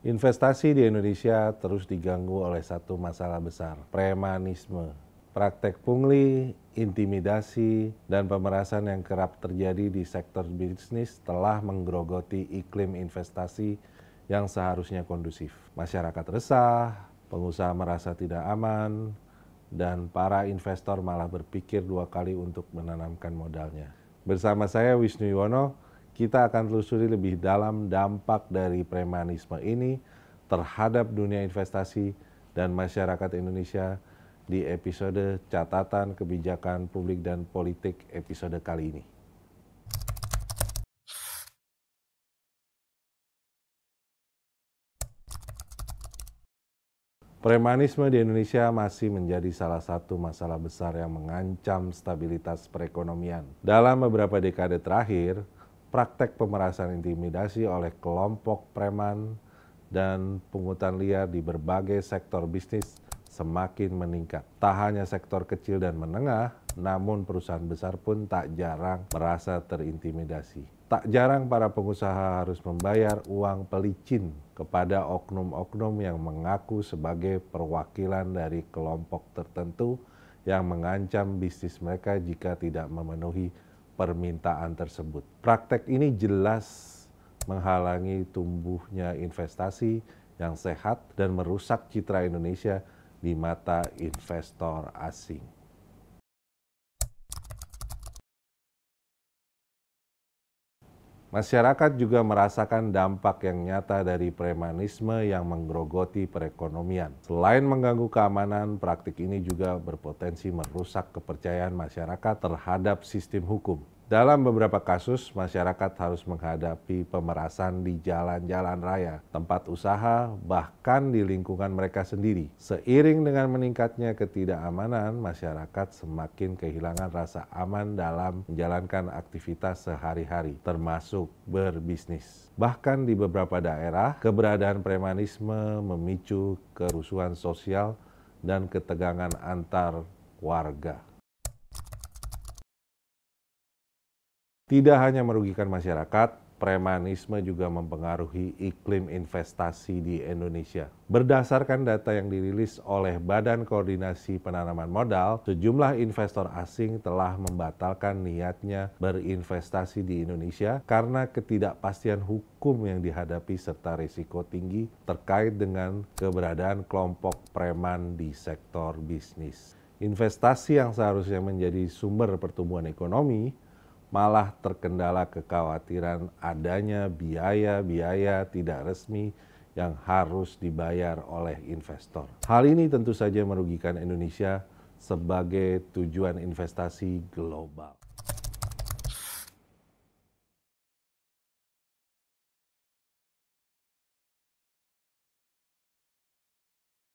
Investasi di Indonesia terus diganggu oleh satu masalah besar, premanisme. Praktek pungli, intimidasi, dan pemerasan yang kerap terjadi di sektor bisnis telah menggerogoti iklim investasi yang seharusnya kondusif. Masyarakat resah, pengusaha merasa tidak aman, dan para investor malah berpikir dua kali untuk menanamkan modalnya. Bersama saya Wisnu Yuwono, kita akan telusuri lebih dalam dampak dari premanisme ini terhadap dunia investasi dan masyarakat Indonesia di episode Catatan Kebijakan Publik dan Politik episode kali ini. Premanisme di Indonesia masih menjadi salah satu masalah besar yang mengancam stabilitas perekonomian. Dalam beberapa dekade terakhir, praktek pemerasan intimidasi oleh kelompok preman dan pungutan liar di berbagai sektor bisnis semakin meningkat. Tak hanya sektor kecil dan menengah, namun perusahaan besar pun tak jarang merasa terintimidasi. Tak jarang para pengusaha harus membayar uang pelicin kepada oknum-oknum yang mengaku sebagai perwakilan dari kelompok tertentu yang mengancam bisnis mereka jika tidak memenuhi permintaan tersebut. Praktek ini jelas menghalangi tumbuhnya investasi yang sehat dan merusak citra Indonesia di mata investor asing. Masyarakat juga merasakan dampak yang nyata dari premanisme yang menggerogoti perekonomian. Selain mengganggu keamanan, praktik ini juga berpotensi merusak kepercayaan masyarakat terhadap sistem hukum. Dalam beberapa kasus, masyarakat harus menghadapi pemerasan di jalan-jalan raya, tempat usaha, bahkan di lingkungan mereka sendiri. Seiring dengan meningkatnya ketidakamanan, masyarakat semakin kehilangan rasa aman dalam menjalankan aktivitas sehari-hari, termasuk berbisnis. Bahkan di beberapa daerah, keberadaan premanisme memicu kerusuhan sosial dan ketegangan antar warga. Tidak hanya merugikan masyarakat, premanisme juga mempengaruhi iklim investasi di Indonesia. Berdasarkan data yang dirilis oleh Badan Koordinasi Penanaman Modal, sejumlah investor asing telah membatalkan niatnya berinvestasi di Indonesia karena ketidakpastian hukum yang dihadapi serta risiko tinggi terkait dengan keberadaan kelompok preman di sektor bisnis. Investasi yang seharusnya menjadi sumber pertumbuhan ekonomi malah terkendala kekhawatiran adanya biaya-biaya tidak resmi yang harus dibayar oleh investor. Hal ini tentu saja merugikan Indonesia sebagai tujuan investasi global.